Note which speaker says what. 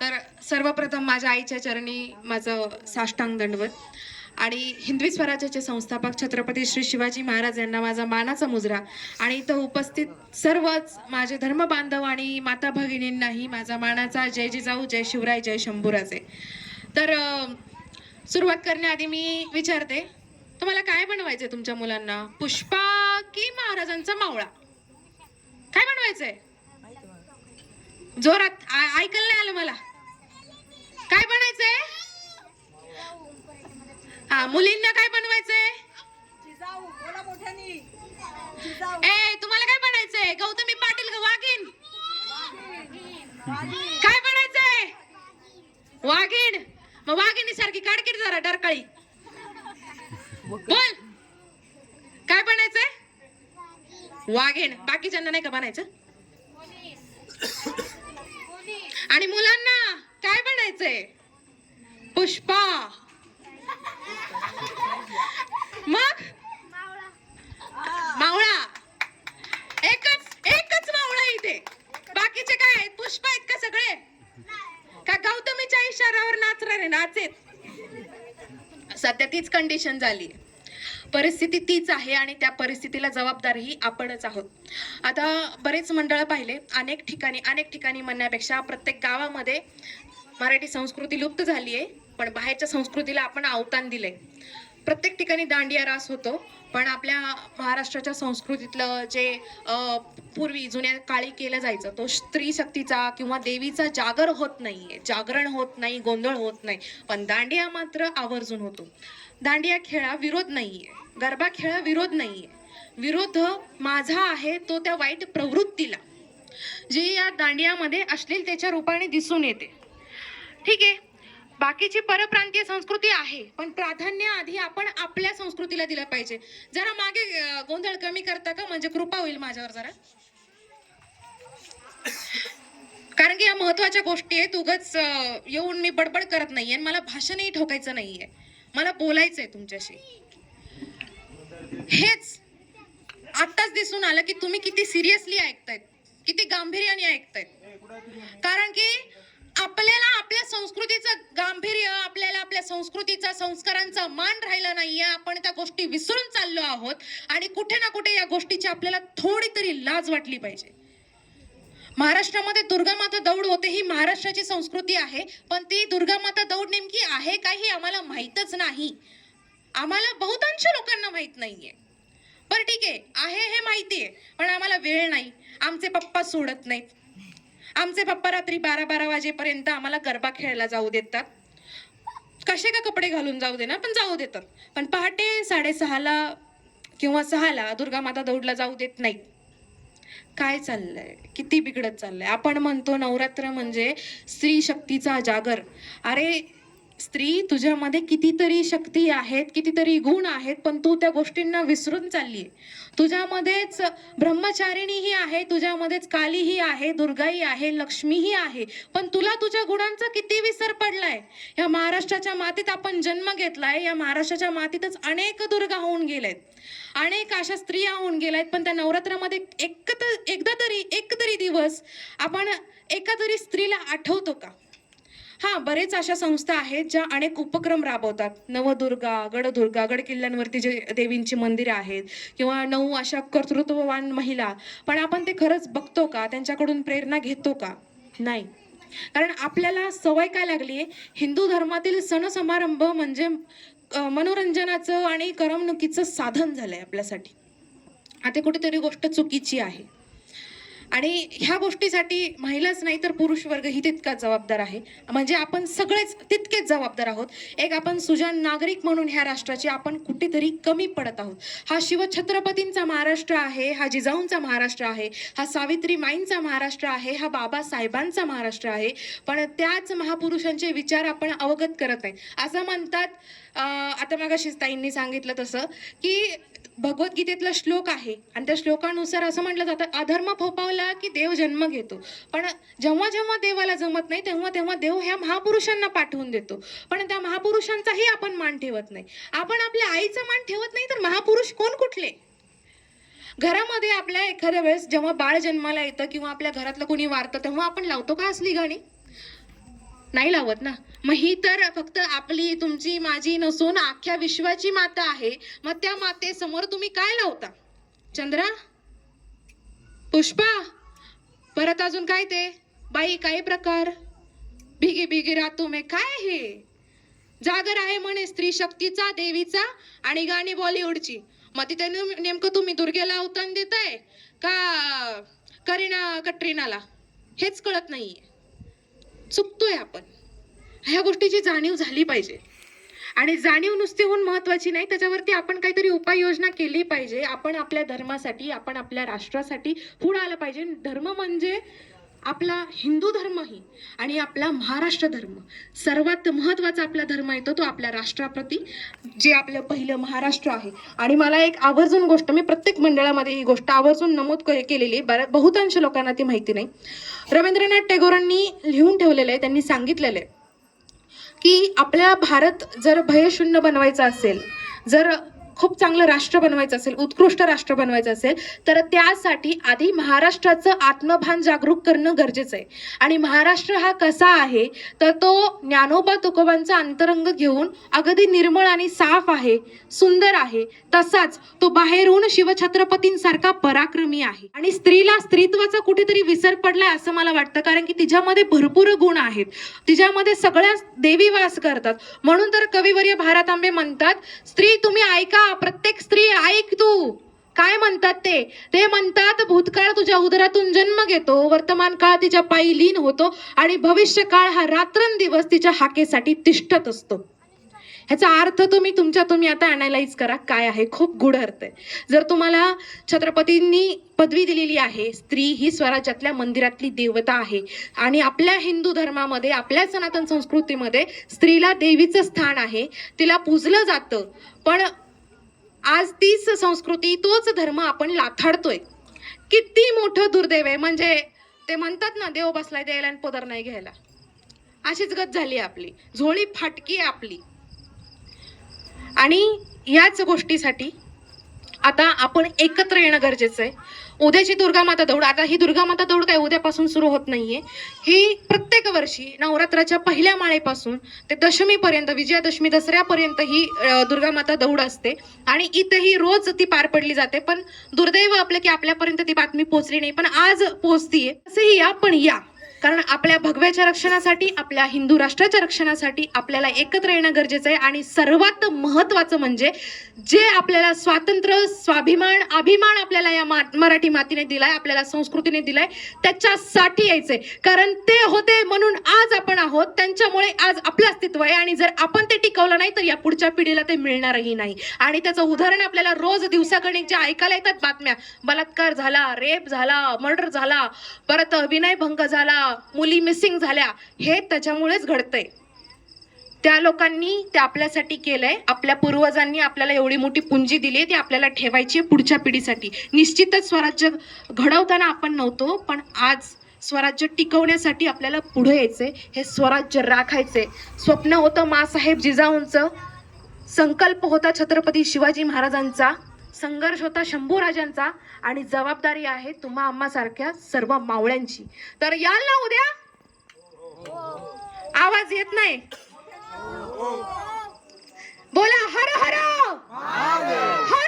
Speaker 1: तर सर्वप्रथम माझ्या आईच्या चरणी माझं साष्टांग दंडवत आणि हिंदवी स्वराज्याचे संस्थापक छत्रपती श्री शिवाजी महाराज यांना माझा मानाचा मुजरा आणि इथं उपस्थित सर्वच माझे धर्म बांधव आणि माता भगिनींनाही माझा मानाचा जय जिजाऊ, जय शिवराय, जय शंभूराजे. तर सुरुवात करण्याआधी मी विचारते, तुम्हाला काय बनवायचंय तुमच्या मुलांना? पुष्पा की महाराजांचा मावळा? काय बनवायचंय? जोरात ऐकायला नाही आलं मला. काय बनायचंय? हा, मुलींना काय बनवायचंय? ए, तुम्हाला काय बनायचंय? गौतमी पाटील का वाघीण? काय बनायचंय? वाघीण. मग वाघिणी सारखी काडकीट जरा डरकाळी बोल. काय बनायचंय? वाघीण. बाकीच्यांना नाही का बनायचं? आणि मुलांना काय बनायचंय? पुष्पा. मग मावळा. एकच एकच मावळा इथे. बाकीचे काय आहेत? पुष्पा आहेत का सगळे? का गौतमीच्या इशाऱ्यावर नाचणारे नाचेत? सध्या तीच कंडिशन झाली. परिस्थिती तीच आहे आणि त्या परिस्थितीला जबाबदारही आपणच आहोत. आता बरेच मंडळ पाहिले, अनेक ठिकाणी म्हणण्यापेक्षा प्रत्येक गावामध्ये मराठी संस्कृती लुप्त झाली आहे, पण बाहेरच्या संस्कृतीला आपण अवतान दिलंय. प्रत्येक ठिकाणी दांडिया रास होतो, पण आपल्या महाराष्ट्राच्या संस्कृतीतलं जे पूर्वी जुन्या काळी केलं जायचं, तो स्त्री शक्तीचा किंवा देवीचा जागर होत नाहीये, जागरण होत नाही, गोंधळ होत नाही. पण दांडिया मात्र आवर्जून होतो. दांडिया खेळा विरोध नाहीये, गरबा खेळा विरोध नाहीये. विरोध माझा आहे तो त्या वाईट प्रवृत्तीला, जी या दांडियामध्ये अश्लीलतेच्या रूपाने दिसून येते. ठीक आहे, बाकीची परप्रांतीय संस्कृती आहे, पण प्राधान्य आधी आपण आपल्या संस्कृतीला दिलं पाहिजे. जरा मागे गोंधळ कमी करता का? म्हणजे कृपा होईल माझ्यावर जरा, कारण की या महत्वाच्या गोष्टी आहेत. उगाच येऊन मी बडबड करत नाहीये, मला भाषणही ठोकायचं नाहीये, मला बोलायचंय तुमच्याशी. हेच आत्ताच दिसून आलं की तुम्ही किती सिरियसली ऐकतायत, किती गांभीर्याने ऐकतायत. कारण की आपल्याला आपल्या संस्कृतीचं गांभीर्य, आपल्याला आपल्या संस्कृतीचा, संस्कारांचा मान राहिला नाहीये. आपण त्या गोष्टी विसरून चाललो आहोत आणि कुठे ना कुठे या गोष्टीची आपल्याला थोडी तरी लाज वाटली पाहिजे. महाराष्ट्रामध्ये दुर्गामाता दौड होते, ही महाराष्ट्राची संस्कृती आहे, पण ती दुर्गामाता दौड नेमकी आहे का हे आम्हाला माहीतच नाही. आम्हाला बहुतांश लोकांना माहित नाहीये. बरं ठीक आहे हे माहितीये, पण आम्हाला वेळ नाही. आमचे पप्पा सोडत नाहीत. आमचे पप्पा रात्री 12-12 वाजेपर्यंत आम्हाला गरबा खेळायला जाऊ देतात. कसे का कपडे घालून जाऊ दे ना, पण जाऊ देतात. पण पहाटे 6:30ला किंवा 6ला दुर्गामाता दौडला जाऊ देत नाहीत. काय चाललंय? किती बिघडत चाललंय. आपण म्हणतो नवरात्र म्हणजे स्त्री शक्तीचा जागर. अरे स्त्री, तुझ्यामध्ये कितीतरी शक्ती आहेत, कितीतरी गुण आहेत, पण तू त्या गोष्टींना विसरून चाललीये. तुझ्यामध्येच ब्रह्मचारिणीही आहे, तुझ्यामध्येच कालीही आहे, दुर्गाही आहे, लक्ष्मीही आहे, पण तुला तुझ्या गुणांचा किती विसर पडलाय. या महाराष्ट्राच्या मातीत आपण जन्म घेतलाय, या महाराष्ट्राच्या मातीतच अनेक दुर्गा होऊन गेलेत, अनेक अशा स्त्रिया होऊन गेल्यात, पण त्या नवरात्रामध्ये एक तरी दिवस आपण एका तरी स्त्रीला आठवतो का? हा, बरेच अशा संस्था आहेत ज्या अनेक उपक्रम राबवतात. नवदुर्गा, गडदुर्गा, गड किल्ल्यांवरती जे देवींची मंदिरं आहेत, किंवा 9 अशा कर्तृत्ववान महिला, पण आपण ते खरंच बघतो का? त्यांच्याकडून प्रेरणा घेतो का? नाही. कारण आपल्याला सवय काय लागली आहे, हिंदू धर्मातील सण समारंभ म्हणजे मनोरंजनाचं आणि करमणुकीचं साधन झालंय आपल्यासाठी. आता कुठेतरी गोष्ट चुकीची आहे आणि ह्या गोष्टीसाठी महिलाच नाही तर पुरुष वर्गही तितकाच जबाबदार आहे. म्हणजे आपण सगळेच तितकेच जबाबदार आहोत. एक आपण सुजाण नागरिक म्हणून ह्या राष्ट्राची आपण कुठेतरी कमी पडत आहोत. हा शिवछत्रपतींचा महाराष्ट्र आहे, हा जिजाऊंचा महाराष्ट्र आहे, हा सावित्रीमाईंचा महाराष्ट्र आहे, हा बाबासाहेबांचा महाराष्ट्र आहे, पण त्याच महापुरुषांचे विचार आपण अवगत करत नाही. असं म्हणतात, आता मगाशीच ताईंनी सांगितलं तसं की भगवद्गीतेतला श्लोक आहे आणि त्या श्लोकानुसार असं म्हटलं जातं, अधर्म फोपावला की देव जन्म घेतो. पण जेव्हा जेव्हा देवाला जमत नाही तेव्हा तेव्हा देव ह्या महापुरुषांना पाठवून देतो, पण त्या महापुरुषांचाही आपण मान ठेवत नाही. आपण आपल्या आईचा मान ठेवत नाही, तर महापुरुष कोण कुठले? घरामध्ये आपल्या एखाद्या वेळेस जेव्हा बाळ जन्माला येतं किंवा आपल्या घरातलं कोणी वारतं, तेव्हा आपण लावतो का असली गाणी? नाही लावत ना. मग ही तर फक्त आपली तुमची माझी नसून अख्ख्या विश्वाची माता आहे. मग त्या मातेसमोर तुम्ही काय लावता? चंद्रा, पुष्पा, परत अजून काय ते बाई काय प्रकार, भिगी भिगी रातू में काय हे? जागर आहे म्हणे स्त्री शक्तीचा देवीचा आणि गाणी बॉलिवूडची. मग तिथे नेमकं तुम्ही दुर्गेला अवतान देताय का कटरीनाला? हेच कळत नाहीये. चुकतोय आपण. ह्या गोष्टीची जाणीव झाली पाहिजे आणि जाणीव नुसती होऊन महत्वाची नाही, त्याच्यावरती आपण काहीतरी उपाययोजना केली पाहिजे. आपण आपल्या धर्मासाठी, आपण आपल्या राष्ट्रासाठी पुढे आलं पाहिजे. धर्म म्हणजे आपला हिंदू धर्मही आणि आपला महाराष्ट्र धर्म, सर्वात महत्वाचा आपला धर्म येतो तो आपल्या राष्ट्राप्रती, जे आपलं पहिलं महाराष्ट्र आहे. आणि मला एक आवर्जून गोष्ट, मी प्रत्येक मंडळामध्ये ही गोष्ट आवर्जून नमूद केलेली, बहुतांश लोकांना ती माहिती नाही. रवींद्रनाथ टागोरांनी लिहून ठेवलेलं आहे, त्यांनी सांगितलेलं आहे की आपला भारत जर भयशून्य बनवायचा असेल, जर खूप चांगलं राष्ट्र बनवायचं असेल, उत्कृष्ट राष्ट्र बनवायचं असेल, तर त्यासाठी आधी महाराष्ट्राचं आत्मभान जागरूक करणं गरजेचं आहे. आणि महाराष्ट्र हा कसा आहे तर तो ज्ञानोबा तुकोबांचा अंतरंग घेऊन अगदी निर्मळ आणि साफ आहे, सुंदर आहे. तसाच तो बाहेरून शिवछत्रपतींसारखा पराक्रमी आहे. आणि स्त्रीला स्त्रीत्वाचा कुठेतरी विसर पडलाय असं मला वाटतं, कारण की तिच्यामध्ये भरपूर गुण आहेत, तिच्यामध्ये सगळ्या देवी वास करतात. म्हणून तर कविवर्य भारत आंबे म्हणतात, स्त्री तुम्ही ऐका, प्रत्येक स्त्री ऐक तू. काय म्हणतात ते म्हणतात, भूतकाळ तुझ्या उदरातून जन्म घेतो, वर्तमान काळ तिच्या पायी लीन होतो आणि भविष्य काळ हा रात्रंदिवस तिच्या हाकेसाठी तिष्ठत असतो. ह्याचा अर्थ तुम्ही आता अनालाइज करा काय आहे. खूप गूढ अर्थ आहे. जर तुम्हाला छत्रपतींनी पदवी दिलेली आहे, स्त्री ही स्वराज्यातल्या मंदिरातली देवता आहे आणि आपल्या हिंदू धर्मामध्ये, आपल्या सनातन संस्कृतीमध्ये स्त्रीला देवीचं स्थान आहे, तिला पूजलं जातं. पण आज तीच संस्कृती, तोच धर्म आपण लाथाडतोय. किती मोठं दुर्दैव आहे. म्हणजे ते म्हणतात ना, देव बसलाय द्यायला आणि पदर नाही घ्यायला. अशीच गत झाली आपली, झोळी फाटकी आहे आपली. आणि याच गोष्टीसाठी आता आपण एकत्र येणं गरजेचं आहे. उद्याची दुर्गामाता दौड, आता ही दुर्गामाता दौड काय उद्यापासून सुरू होत नाहीये. ही प्रत्येक वर्षी नवरात्राच्या पहिल्या माळेपासून ते दशमीपर्यंत, विजयादशमी दसऱ्यापर्यंत ही दुर्गामाता दौड असते आणि इथेही रोज ती पार पडली जाते. पण दुर्दैव आपलं की आपल्यापर्यंत ती बातमी पोहोचली नाही, पण आज पोहोचतीये. असेही या, पण या, कारण आपल्या भगव्याच्या रक्षणासाठी, आपल्या हिंदू राष्ट्राच्या रक्षणासाठी आपल्याला एकत्र येणं गरजेचं आहे. आणि सर्वात महत्वाचं म्हणजे जे आपल्याला स्वातंत्र्य, स्वाभिमान, अभिमान आपल्याला या मराठी मातीने दिलाय, आपल्याला संस्कृतीने दिलाय, त्याच्यासाठी यायचंय. कारण ते होते म्हणून आज आपण आहोत, त्यांच्यामुळे आज आपलं अस्तित्व आहे. आणि जर आपण ते टिकवलं नाही तर या पुढच्या पिढीला ते मिळणारही नाही. आणि त्याचं उदाहरण आपल्याला रोज दिवसागणिक जे ऐकायला येतात बातम्या, बलात्कार झाला, रेप झाला, मर्डर झाला, परत विनयभंग झाला, मुली मिसिंग झाल्या, हे त्याच्यामुळेच घडतंय. त्या लोकांनी ते आपल्यासाठी केलंय. आपल्या पूर्वजांनी आपल्याला एवढी मोठी पुंजी दिली, ती आपल्याला ठेवायची पुढच्या पिढीसाठी. निश्चितच स्वराज्य घडवताना आपण नव्हतो, पण आज स्वराज्य टिकवण्यासाठी आपल्याला पुढे यायचंय, हे स्वराज्य राखायचंय. स्वप्न होतं माँसाहेब जिजाऊंचं, संकल्प होता छत्रपती शिवाजी महाराजांचा, संघर्ष होता शंभूराजांचा आणि जबाबदारी आहे तुम्हा आम्हा सारख्या सर्व मावळ्यांची. तर याल ना उद्या? आवाज येत नाही. बोला हर हर हर